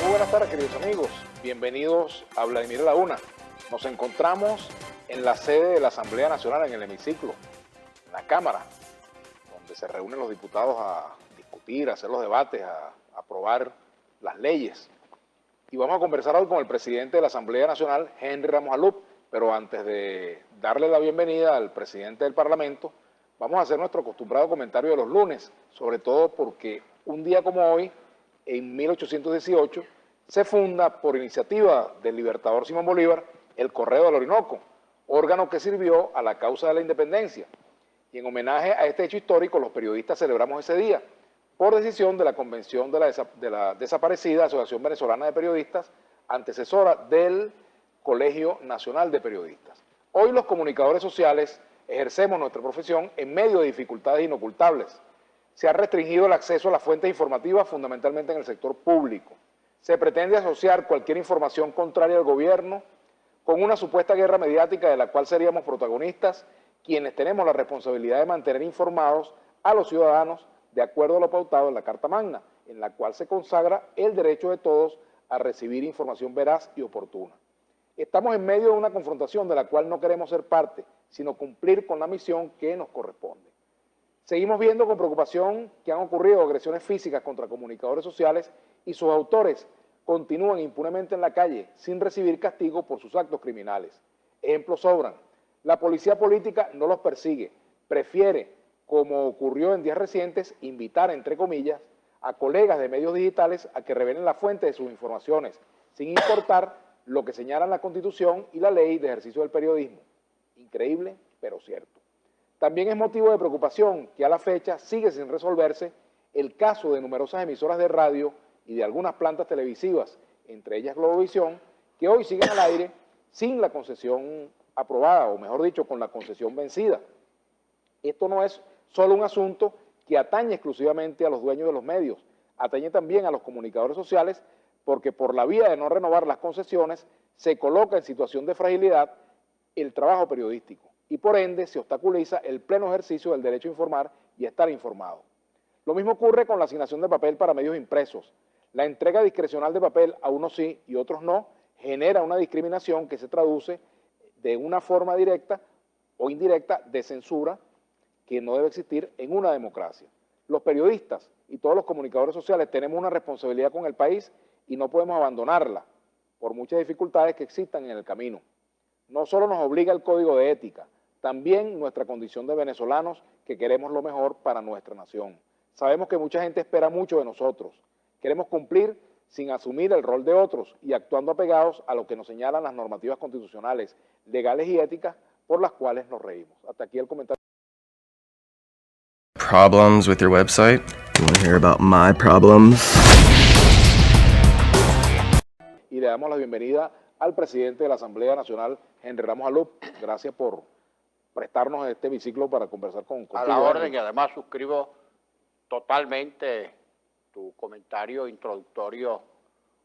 Muy buenas tardes, queridos amigos. Bienvenidos a Vladimir a la Una. Nos encontramos en la sede de la Asamblea Nacional, en el hemiciclo, en la Cámara, donde se reúnen los diputados a discutir, a hacer los debates, a aprobar las leyes. Y vamos a conversar hoy con el presidente de la Asamblea Nacional, Henry Ramos Alup. Pero antes de darle la bienvenida al presidente del Parlamento, vamos a hacer nuestro acostumbrado comentario de los lunes, sobre todo porque un día como hoy, en 1818, se funda por iniciativa del libertador Simón Bolívar el Correo del Orinoco, órgano que sirvió a la causa de la independencia. Y en homenaje a este hecho histórico, los periodistas celebramos ese día, por decisión de la Convención de la desaparecida Asociación Venezolana de Periodistas, antecesora del Colegio Nacional de Periodistas. Hoy los comunicadores sociales ejercemos nuestra profesión en medio de dificultades inocultables. Se ha restringido el acceso a las fuentes informativas fundamentalmente en el sector público. Se pretende asociar cualquier información contraria al gobierno con una supuesta guerra mediática de la cual seríamos protagonistas quienes tenemos la responsabilidad de mantener informados a los ciudadanos de acuerdo a lo pautado en la Carta Magna, en la cual se consagra el derecho de todos a recibir información veraz y oportuna. Estamos en medio de una confrontación de la cual no queremos ser parte, sino cumplir con la misión que nos corresponde. Seguimos viendo con preocupación que han ocurrido agresiones físicas contra comunicadores sociales y sus autores continúan impunemente en la calle sin recibir castigo por sus actos criminales. Ejemplos sobran. La policía política no los persigue, prefiere, como ocurrió en días recientes, invitar, entre comillas, a colegas de medios digitales a que revelen la fuente de sus informaciones, sin importar lo que señalan la Constitución y la Ley de Ejercicio del Periodismo. Increíble, pero cierto. También es motivo de preocupación que a la fecha sigue sin resolverse el caso de numerosas emisoras de radio y de algunas plantas televisivas, entre ellas Globovisión, que hoy siguen al aire sin la concesión aprobada, o mejor dicho, con la concesión vencida. Esto no es solo un asunto que atañe exclusivamente a los dueños de los medios, atañe también a los comunicadores sociales, porque por la vía de no renovar las concesiones se coloca en situación de fragilidad el trabajo periodístico y por ende se obstaculiza el pleno ejercicio del derecho a informar y a estar informado. Lo mismo ocurre con la asignación de papel para medios impresos. La entrega discrecional de papel a unos sí y otros no genera una discriminación que se traduce de una forma directa o indirecta de censura que no debe existir en una democracia. Los periodistas y todos los comunicadores sociales tenemos una responsabilidad con el país y no podemos abandonarla por muchas dificultades que existan en el camino. No solo nos obliga el Código de Ética, también nuestra condición de venezolanos que queremos lo mejor para nuestra nación. Sabemos que mucha gente espera mucho de nosotros. Queremos cumplir sin asumir el rol de otros y actuando apegados a lo que nos señalan las normativas constitucionales, legales y éticas por las cuales nos reímos. Hasta aquí el comentario. Problems with your website? You want to hear about my problems? Y le damos la bienvenida al presidente de la Asamblea Nacional, Henry Ramos Alup. Gracias por prestarnos este hemiciclo para conversar contigo. A la orden, y además suscribo totalmente tu comentario introductorio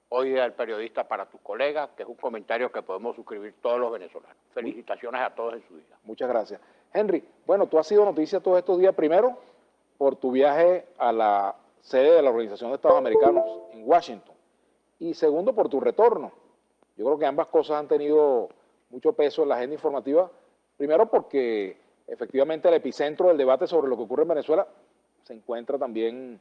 hoy del periodista para tus colegas, que es un comentario que podemos suscribir todos los venezolanos. Felicitaciones a todos en su día. Muchas gracias. Henry, bueno, tú has sido noticia todos estos días, primero por tu viaje a la sede de la Organización de Estados Americanos en Washington y segundo por tu retorno. Yo creo que ambas cosas han tenido mucho peso en la agenda informativa, primero porque efectivamente el epicentro del debate sobre lo que ocurre en Venezuela se encuentra también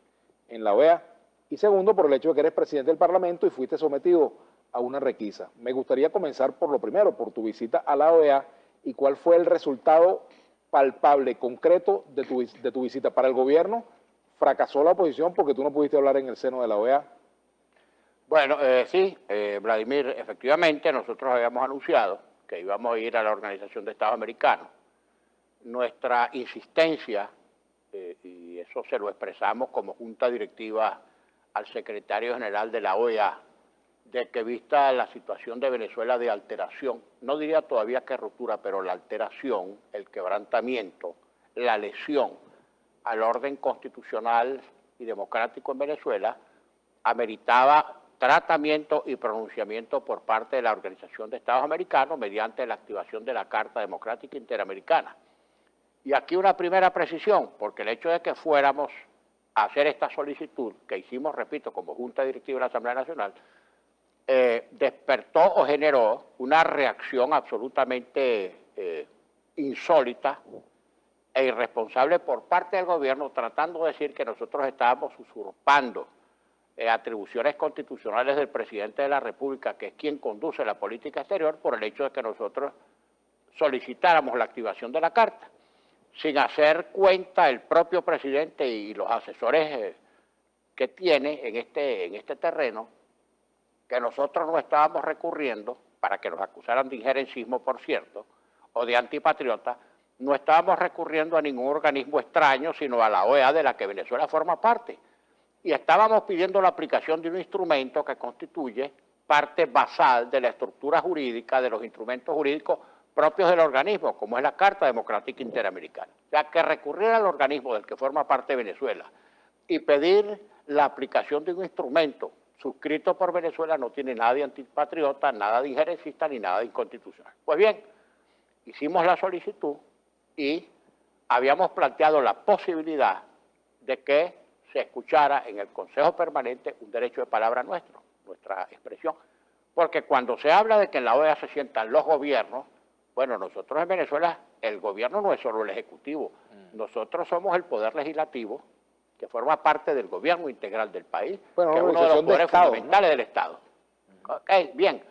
en la OEA, y segundo por el hecho de que eres presidente del Parlamento y fuiste sometido a una requisa. Me gustaría comenzar por lo primero, por tu visita a la OEA y cuál fue el resultado palpable, concreto de tu visita. Para el gobierno fracasó la oposición porque tú no pudiste hablar en el seno de la OEA. Bueno, sí, Vladimir, efectivamente nosotros habíamos anunciado que íbamos a ir a la Organización de Estados Americanos. Nuestra insistencia, y eso se lo expresamos como junta directiva al secretario general de la OEA, de que vista la situación de Venezuela de alteración, no diría todavía que ruptura, pero la alteración, el quebrantamiento, la lesión al orden constitucional y democrático en Venezuela, ameritaba tratamiento y pronunciamiento por parte de la Organización de Estados Americanos mediante la activación de la Carta Democrática Interamericana. Y aquí una primera precisión, porque el hecho de que fuéramos a hacer esta solicitud, que hicimos, repito, como Junta Directiva de la Asamblea Nacional, despertó o generó una reacción absolutamente insólita e irresponsable por parte del gobierno, tratando de decir que nosotros estábamos usurpando atribuciones constitucionales del presidente de la República, que es quien conduce la política exterior, por el hecho de que nosotros solicitáramos la activación de la Carta, sin hacer cuenta el propio presidente y los asesores que tiene en este terreno, que nosotros no estábamos recurriendo, para que nos acusaran de injerencismo, por cierto, o de antipatriota, no estábamos recurriendo a ningún organismo extraño, sino a la OEA, de la que Venezuela forma parte. Y estábamos pidiendo la aplicación de un instrumento que constituye parte basal de la estructura jurídica, de los instrumentos jurídicos propios del organismo, como es la Carta Democrática Interamericana. O sea, que recurrir al organismo del que forma parte Venezuela y pedir la aplicación de un instrumento suscrito por Venezuela no tiene nada de antipatriota, nada de injerencista ni nada de inconstitucional. Pues bien, hicimos la solicitud y habíamos planteado la posibilidad de que se escuchara en el Consejo Permanente un derecho de palabra nuestro, nuestra expresión. Porque cuando se habla de que en la OEA se sientan los gobiernos, bueno, nosotros en Venezuela, el gobierno no es solo el Ejecutivo, nosotros somos el Poder Legislativo, que forma parte del gobierno integral del país, bueno, que es uno de los poderes fundamentales del Estado. Ok, bien.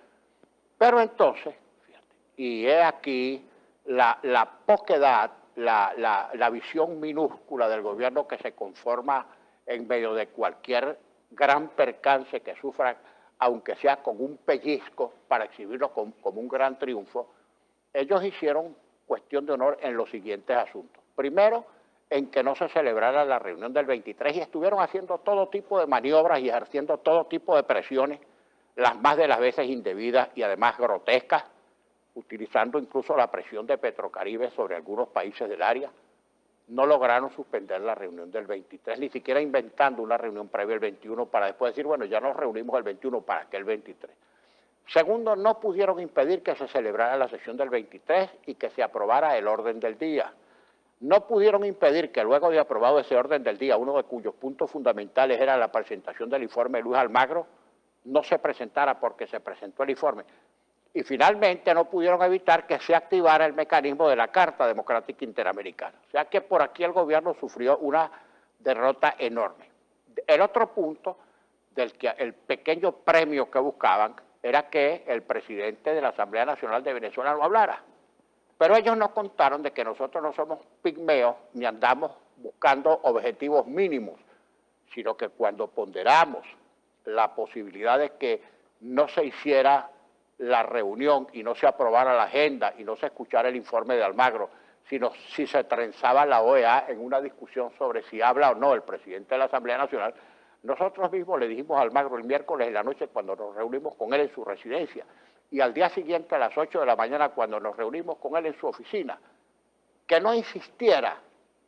Pero entonces, fíjate, y es aquí la poquedad, la visión minúscula del gobierno que se conforma en medio de cualquier gran percance que sufra, aunque sea con un pellizco, para exhibirlo como un gran triunfo. Ellos hicieron cuestión de honor en los siguientes asuntos. Primero, en que no se celebrara la reunión del 23 y estuvieron haciendo todo tipo de maniobras y ejerciendo todo tipo de presiones, las más de las veces indebidas y además grotescas, utilizando incluso la presión de Petrocaribe sobre algunos países del área. No lograron suspender la reunión del 23, ni siquiera inventando una reunión previa el 21 para después decir, bueno, ya nos reunimos el 21, ¿para qué el 23? Segundo, no pudieron impedir que se celebrara la sesión del 23 y que se aprobara el orden del día. No pudieron impedir que luego de aprobado ese orden del día, uno de cuyos puntos fundamentales era la presentación del informe de Luis Almagro, no se presentara porque se presentó el informe. Y finalmente no pudieron evitar que se activara el mecanismo de la Carta Democrática Interamericana. O sea que por aquí el gobierno sufrió una derrota enorme. El otro punto, del que el pequeño premio que buscaban, era que el presidente de la Asamblea Nacional de Venezuela no hablara. Pero ellos nos contaron de que nosotros no somos pigmeos ni andamos buscando objetivos mínimos, sino que cuando ponderamos la posibilidad de que no se hiciera la reunión y no se aprobara la agenda y no se escuchara el informe de Almagro, sino si se trenzaba la OEA en una discusión sobre si habla o no el presidente de la Asamblea Nacional, nosotros mismos le dijimos a Almagro el miércoles en la noche cuando nos reunimos con él en su residencia, y al día siguiente a las 8 de la mañana cuando nos reunimos con él en su oficina, que no insistiera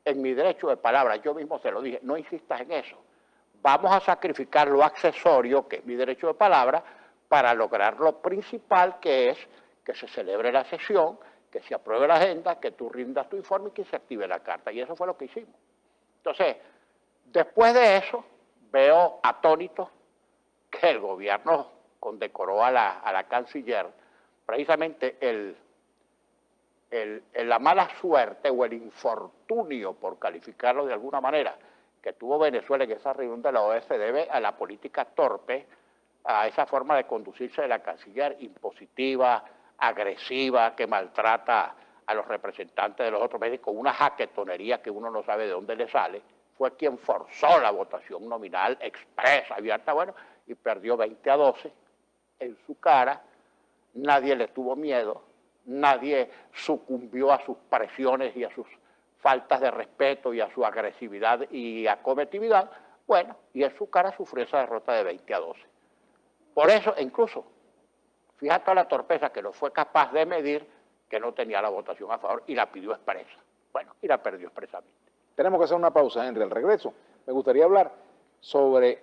en mi derecho de palabra. Yo mismo se lo dije, no insistas en eso. Vamos a sacrificar lo accesorio, que es mi derecho de palabra, para lograr lo principal, que es que se celebre la sesión, que se apruebe la agenda, que tú rindas tu informe y que se active la carta. Y eso fue lo que hicimos. Entonces, después de eso, veo atónito que el gobierno condecoró a la canciller precisamente la mala suerte o el infortunio, por calificarlo de alguna manera, que tuvo Venezuela en esa reunión de la OEA se debe a la política torpe, a esa forma de conducirse de la canciller impositiva, agresiva, que maltrata a los representantes de los otros medios con una jaquetonería que uno no sabe de dónde le sale. Fue quien forzó la votación nominal expresa, abierta, bueno, y perdió 20-12 en su cara. Nadie le tuvo miedo, nadie sucumbió a sus presiones y a sus faltas de respeto y a su agresividad y acometividad. Bueno, y en su cara sufrió esa derrota de 20-12. Por eso, incluso, fíjate la torpeza que no fue capaz de medir que no tenía la votación a favor y la pidió expresa. Bueno, y la perdió expresamente. Tenemos que hacer una pausa, Henry. Al regreso, me gustaría hablar sobre...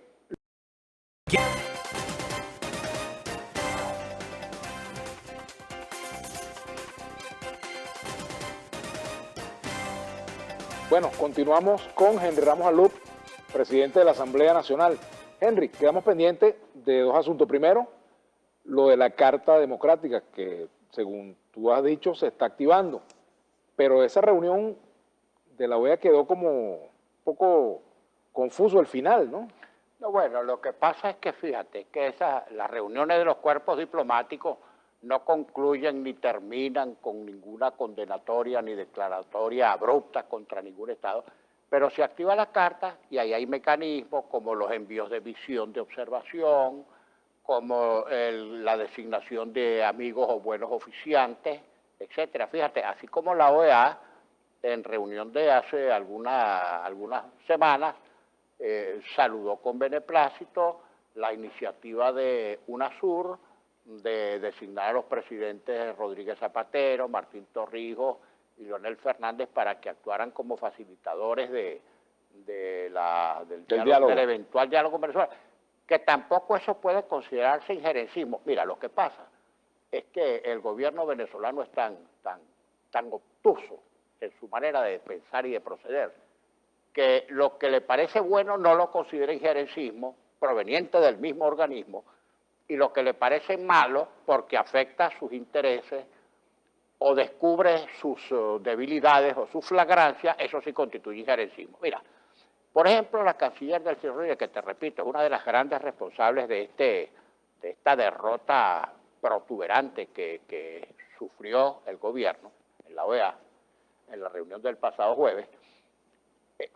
Bueno, continuamos con Henry Ramos Alup, presidente de la Asamblea Nacional. Henry, quedamos pendientes de dos asuntos. Primero, lo de la Carta Democrática, que según tú has dicho se está activando, pero esa reunión de la OEA quedó como un poco confuso el final, ¿no? No, bueno, lo que pasa es que fíjate que las reuniones de los cuerpos diplomáticos no concluyen ni terminan con ninguna condenatoria ni declaratoria abrupta contra ningún Estado, pero se activa la carta y ahí hay mecanismos como los envíos de visión de observación, como la designación de amigos o buenos oficiantes, etcétera. Fíjate, así como la OEA, en reunión de hace algunas semanas, saludó con beneplácito la iniciativa de UNASUR de designar a los presidentes Rodríguez Zapatero, Martín Torrijos y Leonel Fernández para que actuaran como facilitadores del eventual diálogo con Venezuela, que tampoco eso puede considerarse injerencismo. Mira, lo que pasa es que el gobierno venezolano es tan obtuso en su manera de pensar y de proceder, que lo que le parece bueno no lo considera injerencismo proveniente del mismo organismo, y lo que le parece malo porque afecta a sus intereses o descubre sus debilidades o su flagrancia, eso sí constituye injerencismo. Mira, por ejemplo, la canciller del Rodríguez, que te repito, es una de las grandes responsables de esta derrota protuberante que sufrió el gobierno en la OEA, en la reunión del pasado jueves,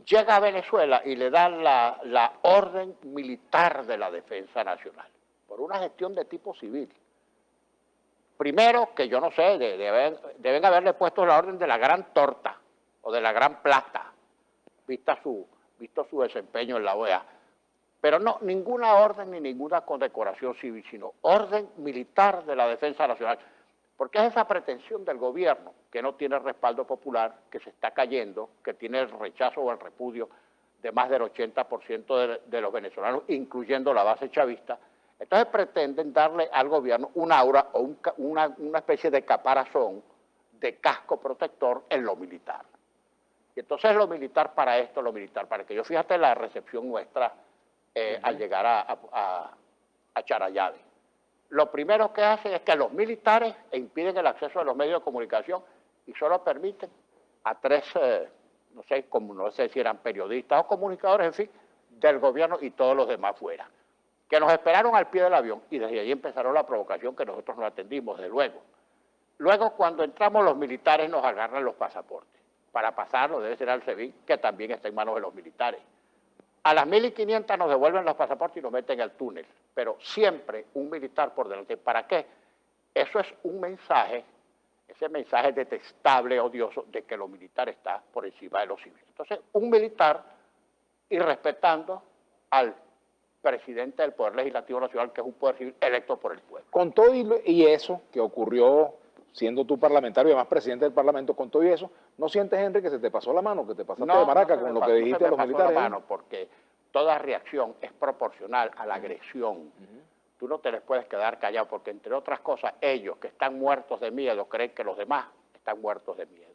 llega a Venezuela y le dan la orden militar de la defensa nacional, por una gestión de tipo civil. Primero, que yo no sé, deben haberle puesto la orden de la gran torta o de la gran plata, visto su desempeño en la OEA. Pero no, ninguna orden ni ninguna condecoración civil, sino orden militar de la defensa nacional. Porque es esa pretensión del gobierno, que no tiene respaldo popular, que se está cayendo, que tiene el rechazo o el repudio de más del 80% de los venezolanos, incluyendo la base chavista. Entonces pretenden darle al gobierno un aura o una especie de caparazón, de casco protector en lo militar. Y entonces lo militar para esto, lo militar para aquello. Fíjate la recepción nuestra al llegar a Charallave. Lo primero que hacen es que los militares impiden el acceso a los medios de comunicación y solo permiten a tres, no sé si eran periodistas o comunicadores, en fin, del gobierno y todos los demás fuera, que nos esperaron al pie del avión y desde ahí empezaron la provocación que nosotros no atendimos, desde luego. Luego, cuando entramos, los militares nos agarran los pasaportes. Para pasarlo debe ser al SEBIN, que también está en manos de los militares. A las 1.500 nos devuelven los pasaportes y nos meten al túnel, pero siempre un militar por delante. ¿Para qué? Eso es un mensaje, ese mensaje detestable, odioso, de que lo militar está por encima de los civiles. Entonces, un militar, y respetando al presidente del Poder Legislativo Nacional, que es un poder civil electo por el pueblo. Con todo y eso que ocurrió, siendo tú parlamentario y además presidente del Parlamento, con todo y eso, ¿no sientes, Henry, que se te pasó la mano, que te pasaste de maraca con lo que dijiste a los militares? No, la mano, porque toda reacción es proporcional a la agresión. Tú no te les puedes quedar callado, porque entre otras cosas, ellos que están muertos de miedo creen que los demás están muertos de miedo.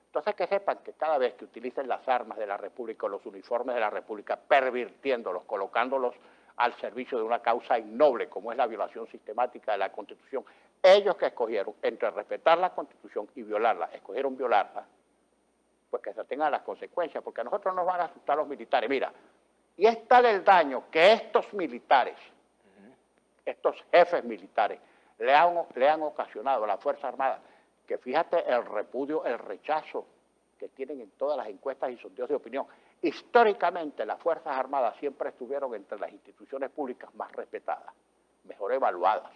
Entonces, que sepan que cada vez que utilicen las armas de la República o los uniformes de la República, pervirtiéndolos, colocándolos al servicio de una causa innoble, como es la violación sistemática de la Constitución, ellos que escogieron entre respetar la Constitución y violarla, escogieron violarla, pues que se tengan las consecuencias, porque a nosotros nos van a asustar los militares. Mira, y es tal el daño que estos militares, estos jefes militares, le han ocasionado a la Fuerza Armada, que fíjate el repudio, el rechazo que tienen en todas las encuestas y sondeos de opinión. Históricamente las Fuerzas Armadas siempre estuvieron entre las instituciones públicas más respetadas, mejor evaluadas.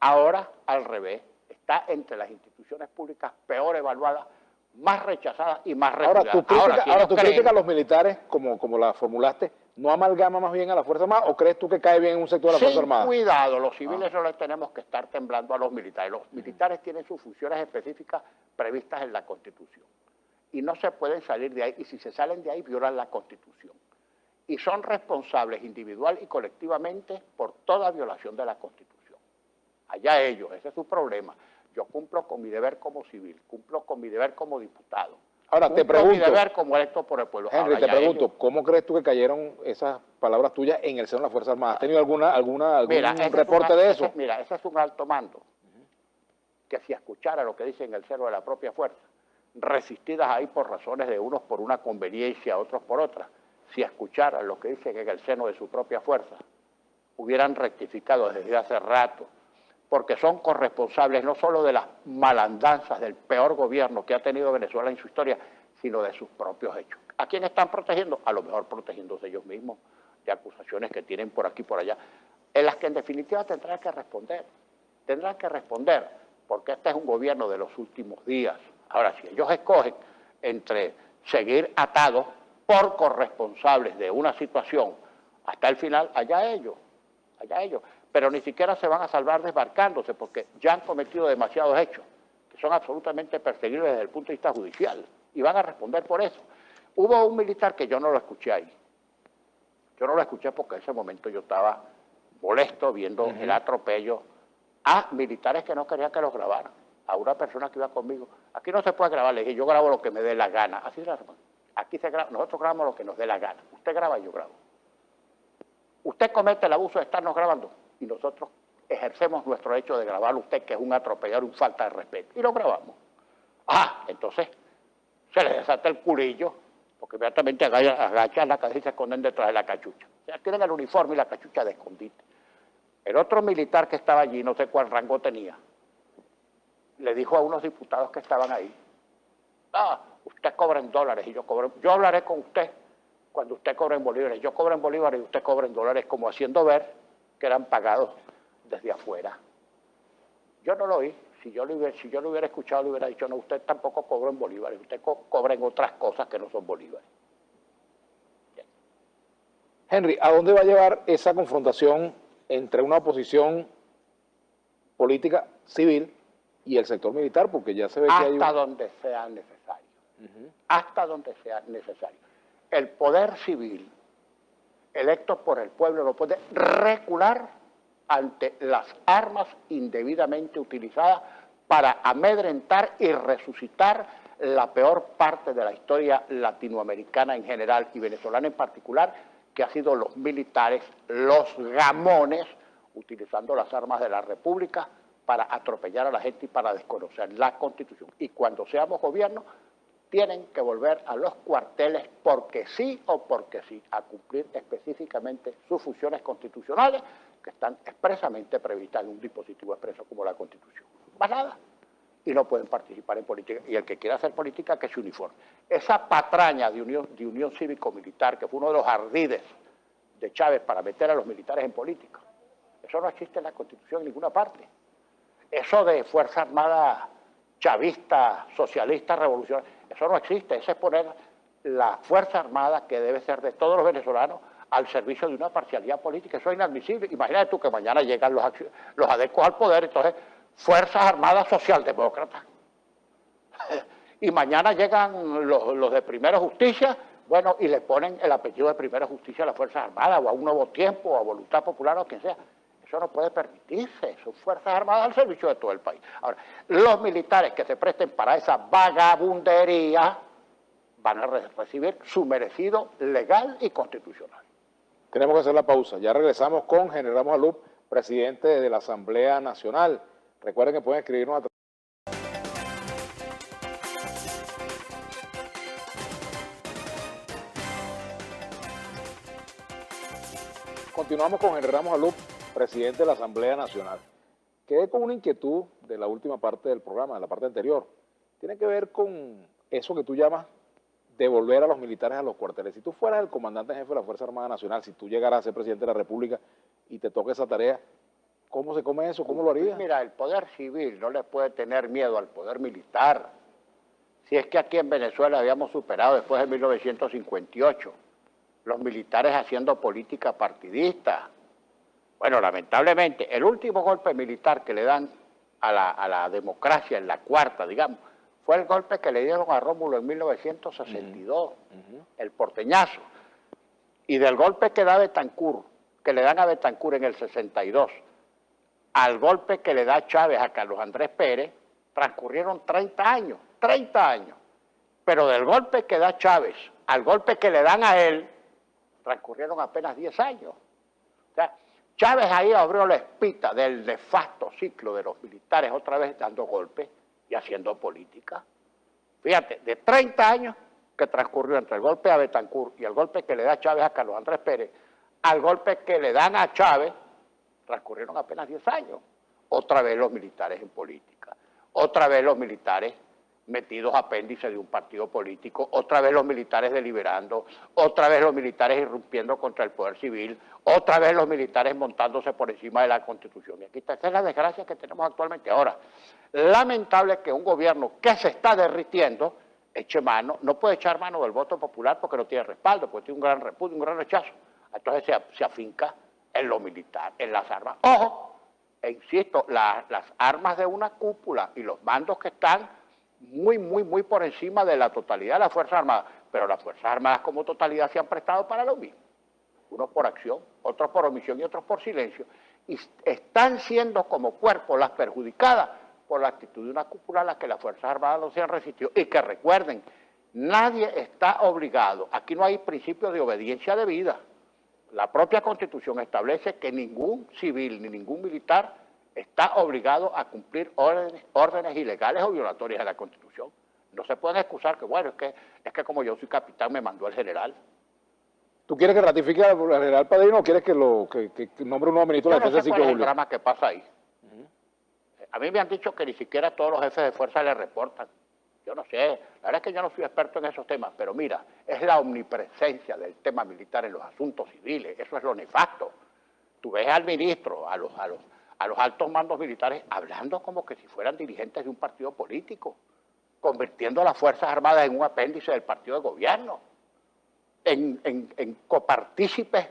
Ahora, al revés, está entre las instituciones públicas peor evaluadas, más rechazadas y más repudiadas. Ahora, ¿tu crítica a los militares, como la formulaste, no amalgama más bien a la Fuerza Armada o crees tú que cae bien en un sector de la Fuerza Armada? Cuidado, los civiles no les tenemos que estar temblando a los militares. Los militares tienen sus funciones específicas previstas en la Constitución y no se pueden salir de ahí, y si se salen de ahí violan la Constitución. Y son responsables individual y colectivamente por toda violación de la Constitución. Allá ellos, ese es su problema. Yo cumplo con mi deber como civil, cumplo con mi deber como diputado. Ahora, te Cumplo mi pregunto, deber como electo por el pueblo. Henry, Ahora, te ya pregunto, ellos, ¿cómo crees tú que cayeron esas palabras tuyas en el seno de las Fuerzas Armadas? ¿Has tenido algún mira, reporte de eso? mira, ese es un alto mando que si escuchara lo que dice en el seno de la propia fuerza, resistidas ahí por razones de unos por una conveniencia, otros por otra, si escucharan lo que dicen en el seno de su propia fuerza, hubieran rectificado desde hace rato, porque son corresponsables no solo de las malandanzas del peor gobierno que ha tenido Venezuela en su historia, sino de sus propios hechos. ¿A quién están protegiendo? A lo mejor protegiéndose ellos mismos de acusaciones que tienen por aquí y por allá, en las que en definitiva tendrán que responder. Tendrán que responder, porque este es un gobierno de los últimos días. Ahora, si ellos escogen entre seguir atados por corresponsables de una situación hasta el final, allá ellos. Pero ni siquiera se van a salvar desbarcándose, porque ya han cometido demasiados hechos, que son absolutamente perseguibles desde el punto de vista judicial, y van a responder por eso. Hubo un militar que yo no lo escuché ahí. Yo no lo escuché porque en ese momento yo estaba molesto viendo el atropello a militares que no querían que los grabaran, a una persona que iba conmigo. Aquí no se puede grabar, le dije, yo grabo lo que me dé la gana. Así es la hermano. Aquí se graba, nosotros grabamos lo que nos dé la gana. Usted graba y yo grabo. Usted comete el abuso de estarnos grabando y nosotros ejercemos nuestro derecho de grabarlo usted, que es un atropellador, un falta de respeto, y lo grabamos. Entonces se le desata el culillo, porque inmediatamente agachan la cabeza y se esconden detrás de la cachucha. O sea, tienen el uniforme y la cachucha de escondite. El otro militar que estaba allí, no sé cuál rango tenía, le dijo a unos diputados que estaban ahí, usted cobra en dólares y yo hablaré con usted cuando usted cobre en bolívares. Yo cobro en bolívares y usted cobra en dólares, como haciendo ver que eran pagados desde afuera. Yo no lo oí. Si yo lo hubiera escuchado, le hubiera dicho, no, usted tampoco cobra en bolívares, usted cobra en otras cosas que no son bolívares. Bien. Henry, ¿a dónde va a llevar esa confrontación entre una oposición política civil y el sector militar? Porque ya se ve que hay Hasta donde sea necesario. Hasta donde sea necesario. El poder civil, electo por el pueblo, no puede recular ante las armas indebidamente utilizadas para amedrentar y resucitar la peor parte de la historia latinoamericana en general y venezolana en particular, que ha sido los militares, los gamones, utilizando las armas de la República para atropellar a la gente y para desconocer la Constitución. Y cuando seamos gobierno, tienen que volver a los cuarteles porque sí o porque sí, a cumplir específicamente sus funciones constitucionales que están expresamente previstas en un dispositivo expreso como la Constitución. Más nada. Y no pueden participar en política. Y el que quiera hacer política, que se uniforme. Esa patraña de unión cívico-militar, que fue uno de los ardides de Chávez para meter a los militares en política, eso no existe en la Constitución en ninguna parte. Eso de Fuerza Armada chavista, socialista, revolucionaria, eso no existe. Eso es poner la Fuerza Armada, que debe ser de todos los venezolanos, al servicio de una parcialidad política. Eso es inadmisible. Imagínate tú que mañana llegan los adecos al poder, entonces, Fuerzas Armadas Socialdemócratas. Y mañana llegan los de Primera Justicia, bueno, y le ponen el apellido de Primera Justicia a las Fuerzas Armadas, o a Un Nuevo Tiempo, o a Voluntad Popular, o quien sea. Eso no puede permitirse, son Fuerzas Armadas al servicio de todo el país. Ahora, los militares que se presten para esa vagabundería van a recibir su merecido legal y constitucional. Tenemos que hacer la pausa. Ya regresamos con General Ramos Alup, presidente de la Asamblea Nacional. Recuerden que pueden escribirnos a Continuamos con General Ramos Alup, presidente de la Asamblea Nacional. Quedé con una inquietud de la última parte del programa, de la parte anterior. Tiene que ver con eso que tú llamas devolver a los militares a los cuarteles. Si tú fueras el comandante en jefe de la Fuerza Armada Nacional, si tú llegaras a ser presidente de la República y te toca esa tarea, ¿cómo se come eso? ¿Cómo lo harías? Mira, el poder civil no le puede tener miedo al poder militar. Si es que aquí en Venezuela habíamos superado después de 1958 los militares haciendo política partidista. Bueno, lamentablemente, el último golpe militar que le dan a la democracia en la cuarta, digamos, fue el golpe que le dieron a Rómulo en 1962, el porteñazo. Y del golpe que da Betancur, que le dan a Betancur en el 62, al golpe que le da Chávez a Carlos Andrés Pérez, transcurrieron 30 años, 30 años. Pero del golpe que da Chávez al golpe que le dan a él, transcurrieron apenas 10 años. O sea, Chávez ahí abrió la espita del nefasto ciclo de los militares, otra vez dando golpes y haciendo política. Fíjate, de 30 años que transcurrió entre el golpe a Betancur y el golpe que le da Chávez a Carlos Andrés Pérez, al golpe que le dan a Chávez, transcurrieron apenas 10 años. Otra vez los militares en política, otra vez los militares metidos apéndices de un partido político, otra vez los militares deliberando, otra vez los militares irrumpiendo contra el poder civil, otra vez los militares montándose por encima de la Constitución. Y aquí está, esa es la desgracia que tenemos actualmente. Ahora, lamentable que un gobierno que se está derritiendo eche mano, no puede echar mano del voto popular porque no tiene respaldo, porque tiene un gran repudio, un gran rechazo. Entonces se afinca en lo militar, en las armas. Ojo, e insisto, las armas de una cúpula y los mandos que están muy por encima de la totalidad de las Fuerzas Armadas, pero las Fuerzas Armadas como totalidad se han prestado para lo mismo, unos por acción, otros por omisión y otros por silencio, y están siendo como cuerpo las perjudicadas por la actitud de una cúpula a la que las Fuerzas Armadas no se han resistido, y que recuerden, nadie está obligado, aquí no hay principio de obediencia debida. La propia Constitución establece que ningún civil ni ningún militar está obligado a cumplir órdenes ilegales o violatorias de la Constitución. No se pueden excusar que, bueno, es que como yo soy capitán me mandó el general. ¿Tú quieres que ratifique al general Padrino o quieres que nombre un nuevo ministro de la Defensa Yo no sé cuál es el pública? drama que pasa ahí. A mí me han dicho que ni siquiera todos los jefes de fuerza le reportan. Yo no sé, la verdad es que yo no soy experto en esos temas, pero mira, es la omnipresencia del tema militar en los asuntos civiles, eso es lo nefasto. Tú ves al ministro, a los altos mandos militares hablando como que si fueran dirigentes de un partido político, convirtiendo a las Fuerzas Armadas en un apéndice del partido de gobierno, en copartícipes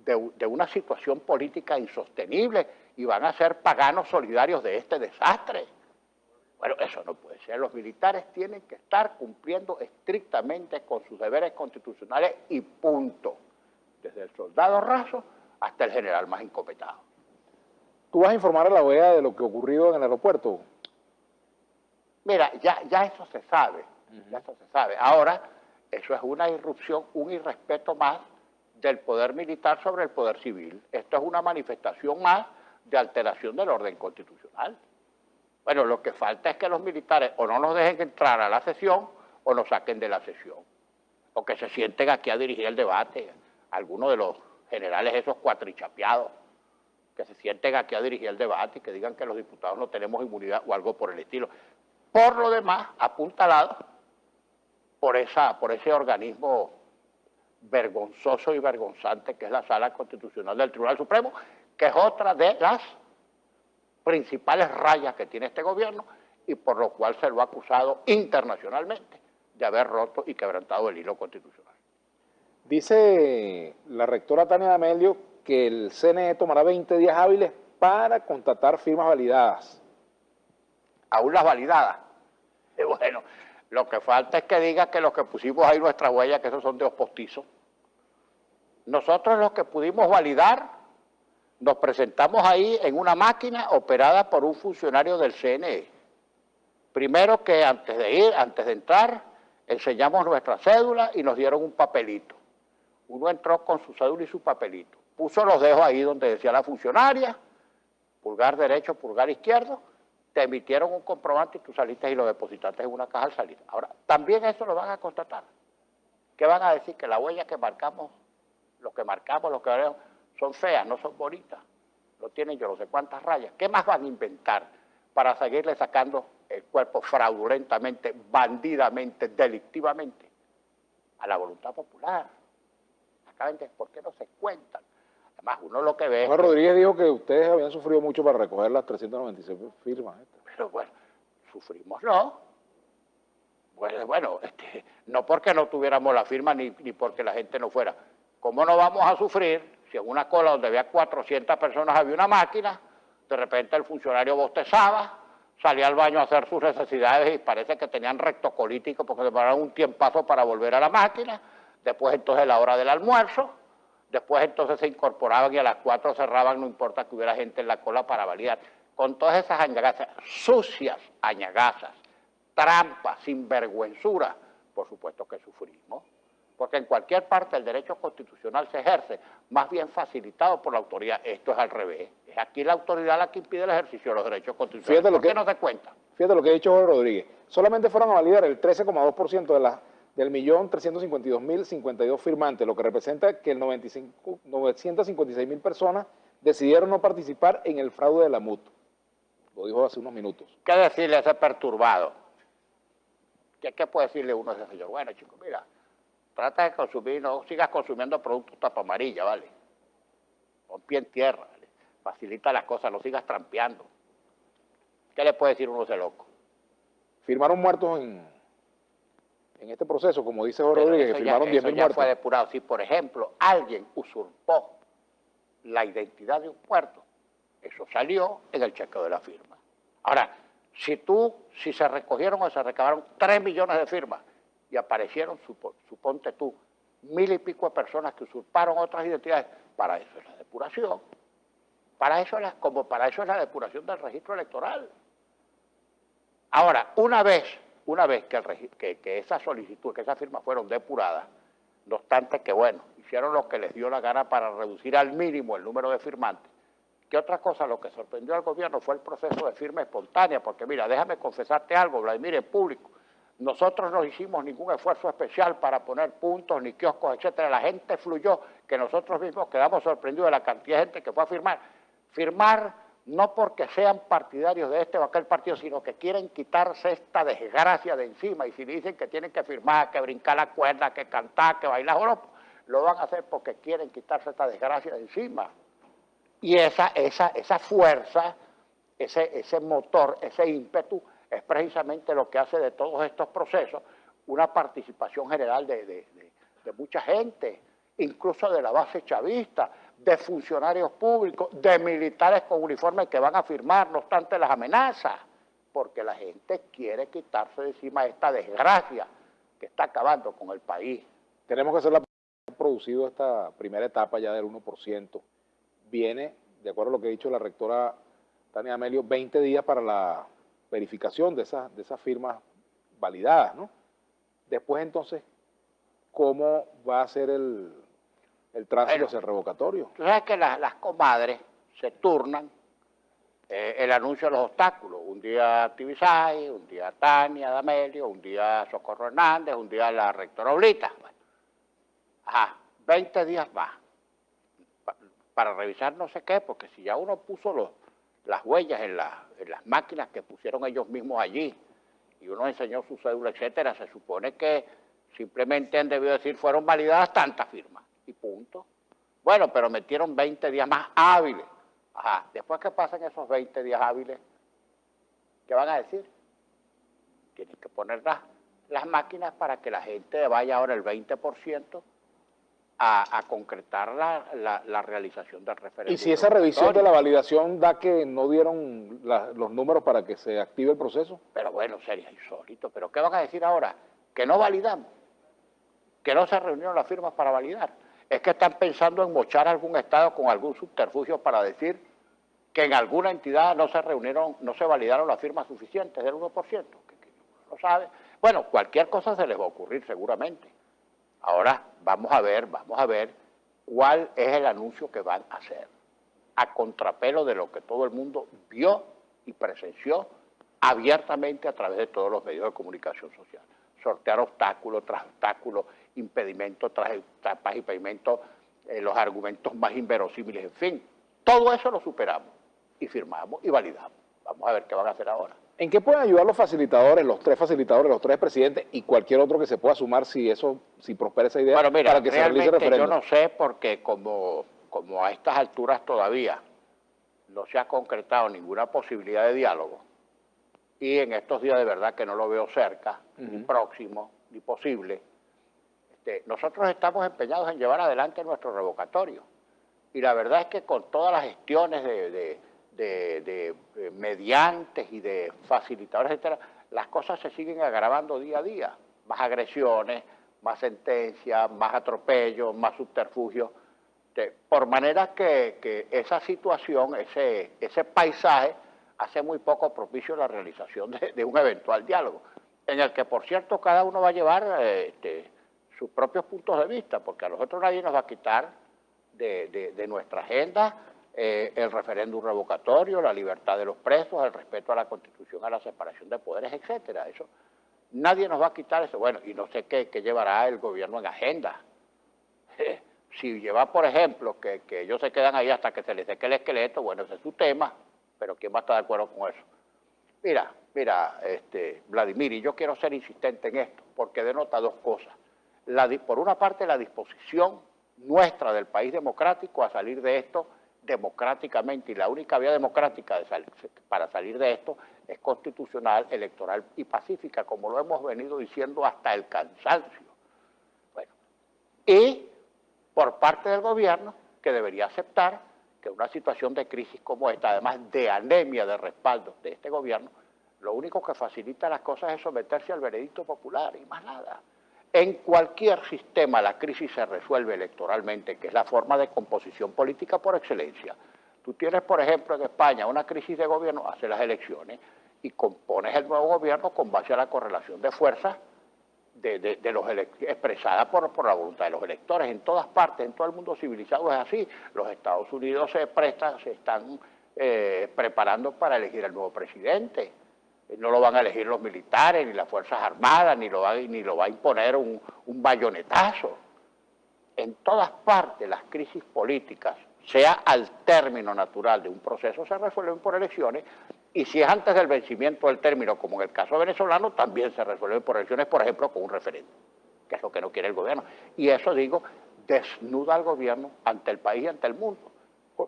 de una situación política insostenible y van a ser paganos solidarios de este desastre. Bueno, eso no puede ser. Los militares tienen que estar cumpliendo estrictamente con sus deberes constitucionales y punto. Desde el soldado raso hasta el general más encopetado. ¿Tú vas a informar a la OEA de lo que ha ocurrido en el aeropuerto? Mira, ya eso se sabe, ya eso se sabe. Ahora, eso es una irrupción, un irrespeto más del poder militar sobre el poder civil. Esto es una manifestación más de alteración del orden constitucional. Bueno, lo que falta es que los militares o no nos dejen entrar a la sesión o nos saquen de la sesión. O que se sienten aquí a dirigir el debate. Algunos de los generales esos cuatrichapeados, que se sienten aquí a dirigir el debate y que digan que los diputados no tenemos inmunidad o algo por el estilo. Por lo demás, apuntalado por ese organismo vergonzoso y vergonzante que es la Sala Constitucional del Tribunal Supremo, que es otra de las principales rayas que tiene este gobierno y por lo cual se lo ha acusado internacionalmente de haber roto y quebrantado el hilo constitucional. Dice la rectora Tania D'Amelio que el CNE tomará 20 días hábiles para constatar firmas validadas. Aún las validadas. Y bueno, lo que falta es que diga que los que pusimos ahí nuestras huellas, que esos son dedos postizos. Nosotros los que pudimos validar, nos presentamos ahí en una máquina operada por un funcionario del CNE. Primero que antes de entrar, enseñamos nuestra cédula y nos dieron un papelito. Uno entró con su cédula y su papelito. Puso los dedos ahí donde decía la funcionaria, pulgar derecho, pulgar izquierdo, te emitieron un comprobante y tú saliste y lo depositaste en una caja al salir. Ahora, también eso lo van a constatar. ¿Qué van a decir? Que la huella que marcamos, lo que haremos, son feas, no son bonitas. No tienen yo no sé cuántas rayas. ¿Qué más van a inventar para seguirle sacando el cuerpo fraudulentamente, bandidamente, delictivamente a la voluntad popular? Exactamente, ¿por qué no se cuentan? Además, uno lo que ve... Juan Rodríguez dijo que ustedes habían sufrido mucho para recoger las 396 firmas. Pero bueno, sufrimos, ¿no? Bueno, no porque no tuviéramos la firma ni porque la gente no fuera. ¿Cómo no vamos a sufrir si en una cola donde había 400 personas había una máquina, de repente el funcionario bostezaba, salía al baño a hacer sus necesidades y parece que tenían rectocolítico porque demoraron un tiempazo para volver a la máquina, después entonces la hora del almuerzo, después entonces se incorporaban y a las 4 cerraban, no importa que hubiera gente en la cola para validar. Con todas esas añagazas, sucias añagazas, trampas, sinvergüenzura Por supuesto que sufrimos, porque en cualquier parte el derecho constitucional se ejerce, más bien facilitado por la autoridad. Esto es al revés. Es aquí la autoridad la que impide el ejercicio de los derechos constitucionales. Fíjate lo ¿Por qué que, no te cuenta? fíjate lo que ha dicho Jorge Rodríguez. Solamente fueron a validar el 13,2% del 1.352.052 firmantes, lo que representa que el 956.000 personas decidieron no participar en el fraude de la MUT. Lo dijo hace unos minutos. ¿Qué decirle a ese perturbado? ¿Qué puede decirle uno a ese señor? Bueno, chicos, mira, trata de consumir, no sigas consumiendo productos tapa amarilla, ¿vale? Pon pie en tierra, ¿vale? Facilita las cosas, no sigas trampeando. ¿Qué le puede decir uno a ese loco? Firmaron muertos en este proceso, como dice Jorge Rodríguez, que firmaron 10.000 muertos. Eso ya fue depurado. Si, por ejemplo, alguien usurpó la identidad de un muerto, eso salió en el chequeo de la firma. Ahora, si se recogieron o se recabaron 3 millones de firmas y aparecieron, suponte tú, 1.000 y pico de personas que usurparon otras identidades, para eso es la depuración. Para eso es la depuración del registro electoral. Ahora, una vez que esa solicitud, que esas firmas fueron depuradas, no obstante que, bueno, hicieron lo que les dio la gana para reducir al mínimo el número de firmantes, que otra cosa, lo que sorprendió al gobierno fue el proceso de firma espontánea, porque mira, déjame confesarte algo, Vladimir, en público, nosotros no hicimos ningún esfuerzo especial para poner puntos, ni kioscos, etcétera, la gente fluyó, que nosotros mismos quedamos sorprendidos de la cantidad de gente que fue a firmar no porque sean partidarios de este o aquel partido, sino que quieren quitarse esta desgracia de encima, y si dicen que tienen que firmar, que brincar la cuerda, que cantar, que bailar joropo, lo van a hacer porque quieren quitarse esta desgracia de encima. Y esa fuerza, ese motor, ese ímpetu, es precisamente lo que hace de todos estos procesos una participación general de mucha gente, incluso de la base chavista, de funcionarios públicos, de militares con uniformes que van a firmar, no obstante las amenazas, porque la gente quiere quitarse de encima esta desgracia que está acabando con el país. Tenemos que hacer la producido esta primera etapa ya del 1%. Viene, de acuerdo a lo que ha dicho la rectora Tania Amelio, 20 días para la verificación de esas firmas validadas, ¿no? Después, entonces, ¿cómo va a ser el tránsito hacia el revocatorio? Tú sabes que las comadres se turnan el anuncio de los obstáculos. Un día Tibisay, un día Tania D'Amelio, un día Socorro Hernández, un día la rectora Oblita. Bueno, 20 días más para revisar no sé qué, porque si ya uno puso las huellas en las máquinas que pusieron ellos mismos allí, y uno enseñó su cédula, etcétera, se supone que simplemente han debido decir fueron validadas tantas firmas, y punto. Bueno, pero metieron 20 días más hábiles. Después que pasen esos 20 días hábiles, ¿qué van a decir? Tienen que poner las máquinas para que la gente vaya ahora el 20% a concretar la realización del referéndum. ¿Y si esa revisión de la validación da que no dieron los números para que se active el proceso? Pero bueno, sería insólito. ¿Pero qué van a decir ahora? Que no validamos, que no se reunieron las firmas para validar. Es que están pensando en mochar algún estado con algún subterfugio para decir que en alguna entidad no se validaron las firmas suficientes del 1%. Que no sabe. Bueno, cualquier cosa se les va a ocurrir seguramente. Ahora vamos a ver cuál es el anuncio que van a hacer, a contrapelo de lo que todo el mundo vio y presenció abiertamente a través de todos los medios de comunicación social. Sortear obstáculo tras obstáculo, impedimento tras impedimento, los argumentos más inverosímiles, en fin. Todo eso lo superamos y firmamos y validamos. Vamos a ver qué van a hacer ahora. ¿En qué pueden ayudar los facilitadores, los tres presidentes y cualquier otro que se pueda sumar si prospera esa idea, bueno, mira, para que se realice el referéndum? Yo no sé, porque como a estas alturas todavía no se ha concretado ninguna posibilidad de diálogo, y en estos días de verdad que no lo veo cerca, ni próximo, ni posible, nosotros estamos empeñados en llevar adelante nuestro revocatorio. Y la verdad es que con todas las gestiones de mediantes y de facilitadores, etcétera, las cosas se siguen agravando día a día. Más agresiones, más sentencias, más atropellos, más subterfugios. Por manera que esa situación, ese paisaje, hace muy poco propicio la realización de un eventual diálogo. en el que, por cierto, cada uno va a llevar sus propios puntos de vista, porque a nosotros nadie nos va a quitar de nuestra agenda el referéndum revocatorio, la libertad de los presos, el respeto a la Constitución, a la separación de poderes, etcétera. Eso, nadie nos va a quitar eso. Bueno, y no sé qué llevará el gobierno en agenda. Si lleva, por ejemplo, que ellos se quedan ahí hasta que se les seque el esqueleto, bueno, ese es su tema, pero ¿quién va a estar de acuerdo con eso? Mira, Vladimir, y yo quiero ser insistente en esto, porque denota dos cosas. Por una parte, la disposición nuestra del país democrático a salir de esto democráticamente, y la única vía democrática para salir de esto es constitucional, electoral y pacífica, como lo hemos venido diciendo hasta el cansancio. Bueno, y por parte del gobierno, que debería aceptar que una situación de crisis como esta, además de anemia de respaldo de este gobierno, lo único que facilita las cosas es someterse al veredicto popular y más nada. En cualquier sistema la crisis se resuelve electoralmente, que es la forma de composición política por excelencia. Tú tienes, por ejemplo, en España una crisis de gobierno, haces las elecciones y compones el nuevo gobierno con base a la correlación de fuerzas expresada por la voluntad de los electores. En todas partes, en todo el mundo civilizado es así. Los Estados Unidos se están preparando para elegir al nuevo presidente. No lo van a elegir los militares, ni las Fuerzas Armadas, ni lo va a imponer un bayonetazo. En todas partes las crisis políticas, sea al término natural de un proceso, se resuelven por elecciones, y si es antes del vencimiento del término, como en el caso venezolano, también se resuelven por elecciones, por ejemplo, con un referéndum, que es lo que no quiere el gobierno. Y eso, digo, desnuda al gobierno ante el país y ante el mundo.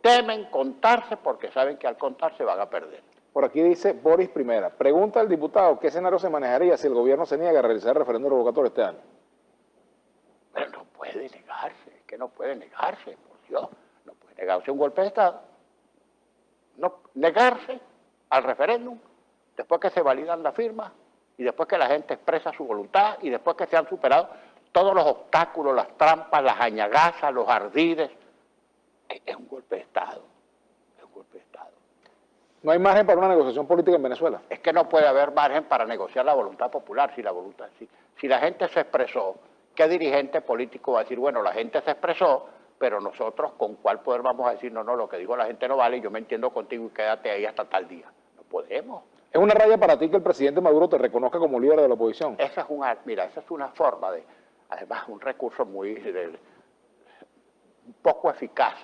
Temen contarse porque saben que al contarse van a perder. Por aquí dice Boris Primera, pregunta al diputado, ¿qué escenario se manejaría si el gobierno se niega a realizar el referéndum revocatorio este año? Pero no puede negarse, es que no puede negarse, por Dios, no puede negarse un golpe de Estado. No, negarse al referéndum, después que se validan las firmas, y después que la gente expresa su voluntad, y después que se han superado todos los obstáculos, las trampas, las añagazas, los ardides, es un golpe de Estado, es un golpe de Estado. ¿No hay margen para una negociación política en Venezuela? Es que no puede haber margen para negociar la voluntad popular, si la gente se expresó, ¿qué dirigente político va a decir, bueno, la gente se expresó, pero nosotros con cuál poder vamos a decir, no, lo que dijo la gente no vale, yo me entiendo contigo y quédate ahí hasta tal día? No podemos. ¿Es una raya para ti que el presidente Maduro te reconozca como líder de la oposición? Esa es una forma de, además, un recurso un poco eficaz.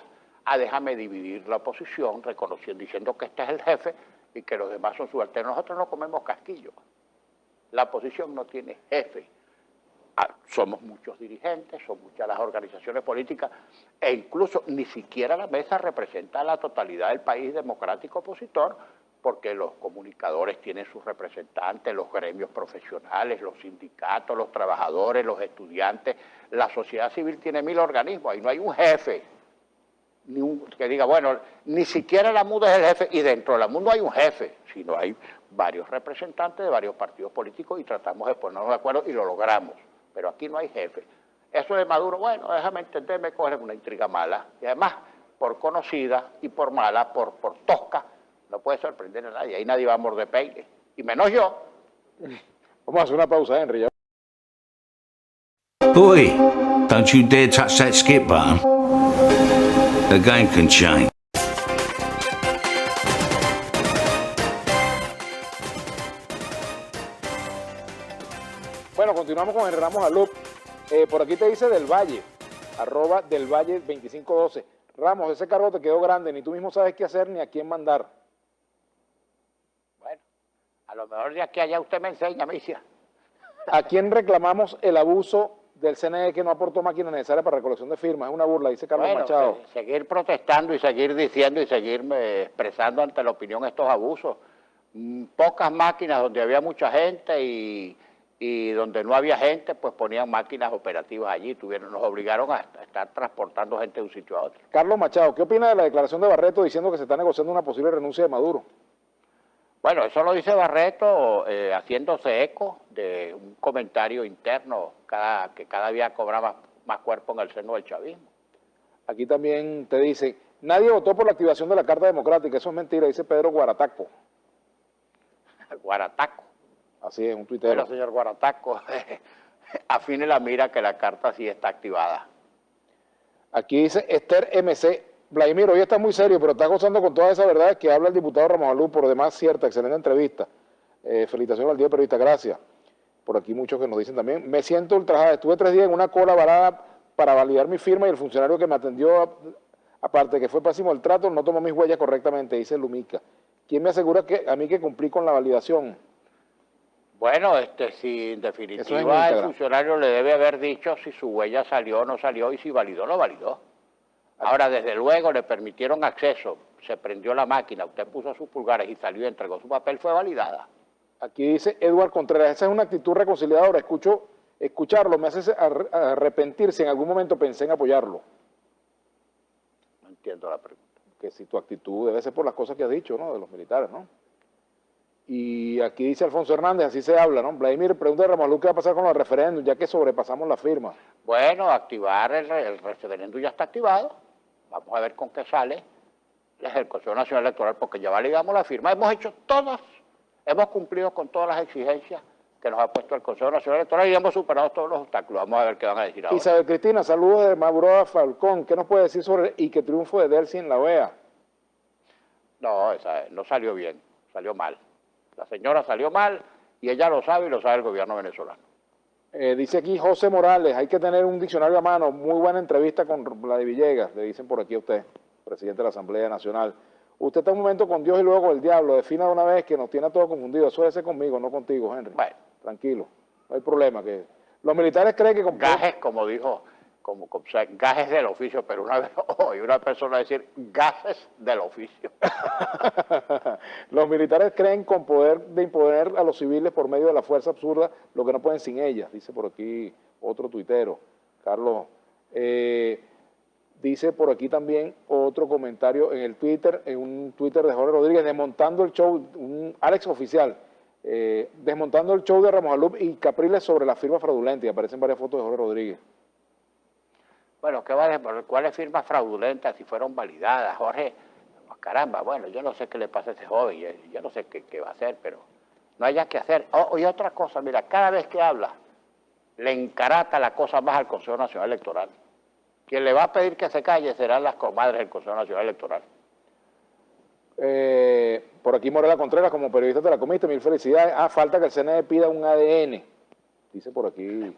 Déjame dividir la oposición, reconociendo, diciendo que este es el jefe y que los demás son subalternos. Nosotros no comemos casquillo. La oposición no tiene jefe. Somos muchos dirigentes, son muchas las organizaciones políticas, e incluso ni siquiera la mesa representa a la totalidad del país democrático opositor, porque los comunicadores tienen sus representantes, los gremios profesionales, los sindicatos, los trabajadores, los estudiantes, la sociedad civil tiene 1000 organismos, ahí no hay un jefe. Que diga, bueno, ni siquiera la MUD es el jefe, y dentro de la MUD no hay un jefe, sino hay varios representantes de varios partidos políticos y tratamos de ponernos de acuerdo y lo logramos, pero aquí no hay jefe. Eso de Maduro, bueno, déjame entenderme, coger una intriga mala, y además, por conocida y por mala, por tosca, no puede sorprender a nadie, ahí nadie va a morder peine, y menos yo. Vamos a hacer una pausa, Henry. ¿Ya? Boy, don't you dare touch that skip button. The game can change. Bueno, continuamos con el Ramos Alup. Por aquí te dice Del Valle, @delvalle2512. Ramos, ese cargo te quedó grande, ni tú mismo sabes qué hacer ni a quién mandar. Bueno, a lo mejor de aquí a allá usted me enseña, Misia. ¿A quién reclamamos el abuso del CNE que no aportó máquinas necesarias para recolección de firmas? Es una burla, dice Carlos Machado. Seguir protestando y seguir diciendo y seguir expresando ante la opinión estos abusos. Pocas máquinas donde había mucha gente y donde no había gente, pues ponían máquinas operativas allí. Nos obligaron a estar transportando gente de un sitio a otro. Carlos Machado, ¿qué opina de la declaración de Barreto diciendo que se está negociando una posible renuncia de Maduro? Bueno, eso lo dice Barreto haciéndose eco de un comentario interno que cada día cobraba más cuerpo en el seno del chavismo. Aquí también te dice, nadie votó por la activación de la Carta Democrática, eso es mentira, dice Pedro Guarataco. Guarataco. Así es, un tuitero. Bueno, señor Guarataco, afine la mira que la carta sí está activada. Aquí dice Esther MC. Vladimir, hoy está muy serio, pero está gozando con todas esas verdades que habla el diputado Ramos Alú, por demás cierta, excelente entrevista. Felicitaciones al día periodista, gracias. Por aquí muchos que nos dicen también. Me siento ultrajada, estuve 3 días en una cola varada para validar mi firma y el funcionario que me atendió, aparte de que fue pésimo el trato, no tomó mis huellas correctamente, dice Lumica. ¿Quién me asegura que a mí que cumplí con la validación? Bueno, si en definitiva el funcionario le debe haber dicho si su huella salió o no salió y si validó o no validó. Ahora, desde luego, le permitieron acceso, se prendió la máquina, usted puso sus pulgares y salió y entregó su papel, fue validada. Aquí dice Edward Contreras, esa es una actitud reconciliadora, escucharlo me hace arrepentir si en algún momento pensé en apoyarlo. No entiendo la pregunta. Que si tu actitud debe ser por las cosas que has dicho, ¿no?, de los militares, ¿no? Y aquí dice Alfonso Hernández, así se habla, ¿no? Vladimir, pregunta de Ramalú, ¿qué va a pasar con los referéndums, ya que sobrepasamos la firma? Bueno, activar el referéndum ya está activado. Vamos a ver con qué sale el Consejo Nacional Electoral, porque ya validamos la firma. Hemos cumplido con todas las exigencias que nos ha puesto el Consejo Nacional Electoral y hemos superado todos los obstáculos. Vamos a ver qué van a decir ahora. Isabel Cristina, saludos de Mauro Falcón. ¿Qué nos puede decir sobre y qué triunfo de Delcy en la OEA? No, esa no salió bien, salió mal. La señora salió mal y ella lo sabe y lo sabe el gobierno venezolano. Dice aquí José Morales, hay que tener un diccionario a mano. Muy buena entrevista con Vladimir Villegas, le dicen por aquí a usted, presidente de la Asamblea Nacional. Usted está un momento con Dios y luego con el diablo. Defina de una vez que nos tiene a todos confundidos. Eso debe ser conmigo, no contigo, Henry. Bueno. Tranquilo, no hay problema. Que los militares creen que... Gajes, como dijo, o sea, gajes del oficio, pero una vez oí una persona decir gases del oficio. Los militares creen con poder de imponer a los civiles por medio de la fuerza absurda lo que no pueden sin ellas, dice por aquí otro tuitero, Carlos. Dice por aquí también otro comentario en el Twitter, en un Twitter de Jorge Rodríguez, desmontando el show, un Alex oficial, desmontando el show de Ramos Alú y Capriles sobre la firma fraudulenta, y aparecen varias fotos de Jorge Rodríguez. Bueno, ¿cuáles firmas fraudulentas si fueron validadas, Jorge? Pues caramba, bueno, yo no sé qué le pasa a ese joven, yo no sé qué va a hacer, pero no haya que hacer. Y otra cosa, mira, cada vez que habla, le encarata la cosa más al Consejo Nacional Electoral. Quien le va a pedir que se calle serán las comadres del Consejo Nacional Electoral. Por aquí Morela Contreras, como periodista te la comiste, mil felicidades. Falta que el CNE pida un ADN. Dice por aquí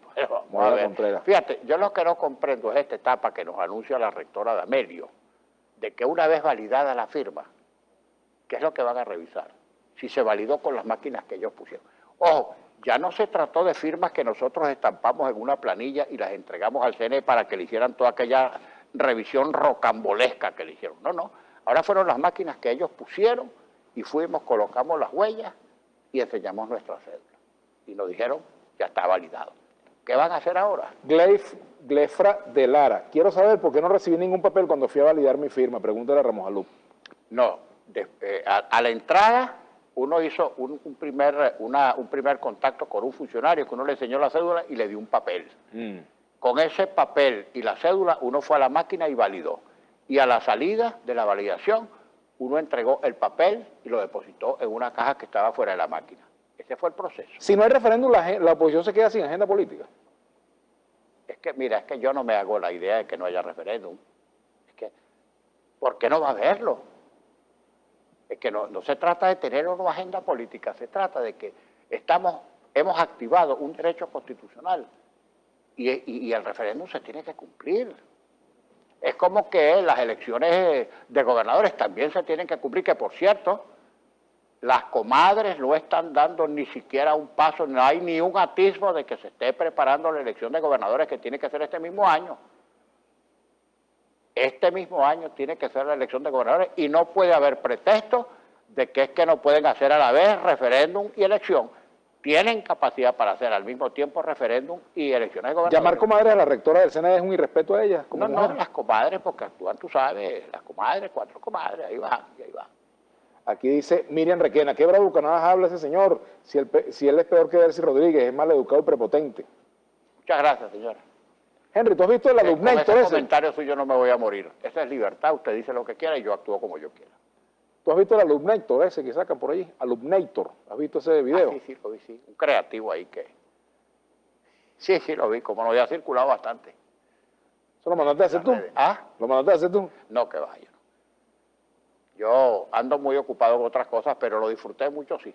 Morela Contreras. Fíjate, yo lo que no comprendo es esta etapa que nos anuncia la rectora de Amelio, de que una vez validada la firma, ¿qué es lo que van a revisar? Si se validó con las máquinas que ellos pusieron. Ojo, ya no se trató de firmas que nosotros estampamos en una planilla y las entregamos al CNE para que le hicieran toda aquella revisión rocambolesca que le hicieron. No. Ahora fueron las máquinas que ellos pusieron y fuimos, colocamos las huellas y enseñamos nuestra cédula. Y nos dijeron, ya está validado. ¿Qué van a hacer ahora? Glefra de Lara. Quiero saber por qué no recibí ningún papel cuando fui a validar mi firma. Pregúntale a Ramos Alú. No, a la entrada uno hizo un primer contacto con un funcionario que uno le enseñó la cédula y le dio un papel. Con ese papel y la cédula uno fue a la máquina y validó. Y a la salida de la validación uno entregó el papel y lo depositó en una caja que estaba fuera de la máquina. Ese fue el proceso. Si no hay referéndum, la oposición se queda sin agenda política. Mira, es que yo no me hago la idea de que no haya referéndum. ¿Por qué no va a haberlo? Es que no se trata de tener una agenda política, se trata de que hemos activado un derecho constitucional y el referéndum se tiene que cumplir. Es como que las elecciones de gobernadores también se tienen que cumplir, que por cierto, las comadres no están dando ni siquiera un paso, no hay ni un atisbo de que se esté preparando la elección de gobernadores que tiene que ser este mismo año. Este mismo año tiene que ser la elección de gobernadores y no puede haber pretexto de que es que no pueden hacer a la vez referéndum y elección. Tienen capacidad para hacer al mismo tiempo referéndum y elecciones de gobernadores. Llamar comadre a la rectora del CNE es un irrespeto a ella. No, las comadres, porque actúan, tú sabes, las comadres, 4 comadres, ahí va. Aquí dice Miriam Requena, ¿qué bravucanadas habla ese señor? Si él es peor que Delcy Rodríguez, es mal educado y prepotente. Muchas gracias, señora. Henry, ¿tú has visto el alumnator ese comentario suyo no me voy a morir. Esa es libertad, usted dice lo que quiera y yo actúo como yo quiera. ¿Tú has visto el Alumnator ese que sacan por ahí? Alumnator, ¿has visto ese video? Sí, lo vi, sí. Un creativo ahí que... Sí, lo vi, como no había circulado bastante. ¿Eso lo mandaste a hacer tú? ¿Ah? ¿Lo mandaste a hacer tú? No, que vaya. Yo ando muy ocupado con otras cosas, pero lo disfruté mucho, sí.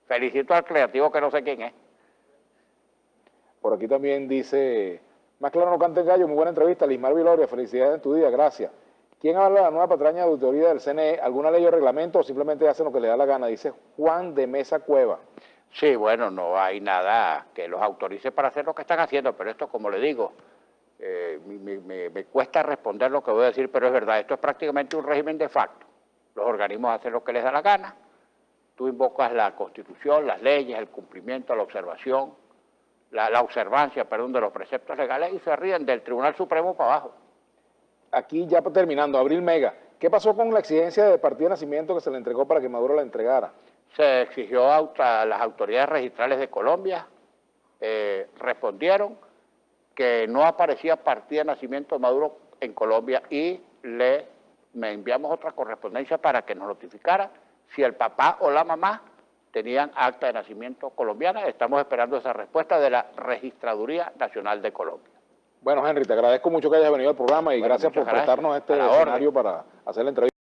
Felicito al creativo que no sé quién es. Por aquí también dice, más claro no cante el gallo, muy buena entrevista, Lismar Viloria, felicidades en tu día, gracias. ¿Quién habla de la nueva patraña de auditoría del CNE? ¿Alguna ley o reglamento o simplemente hacen lo que le da la gana? Dice Juan de Mesa Cueva. Sí, bueno, no hay nada que los autorice para hacer lo que están haciendo, pero esto, como le digo, me cuesta responder lo que voy a decir, pero es verdad, esto es prácticamente un régimen de facto. Los organismos hacen lo que les da la gana, tú invocas la Constitución, las leyes, el cumplimiento, la observación, la observancia, perdón, de los preceptos legales y se ríen del Tribunal Supremo para abajo. Aquí ya terminando, Abril Mega, ¿qué pasó con la exigencia de partida de nacimiento que se le entregó para que Maduro la entregara? Se exigió a las autoridades registrales de Colombia, respondieron que no aparecía partida de nacimiento de Maduro en Colombia y me enviamos otra correspondencia para que nos notificara si el papá o la mamá tenían acta de nacimiento colombiana. Estamos esperando esa respuesta de la Registraduría Nacional de Colombia. Bueno, Henry, te agradezco mucho que hayas venido al programa y Bueno, gracias por muchas gracias. prestarnos este A la orden. escenario para hacer la entrevista.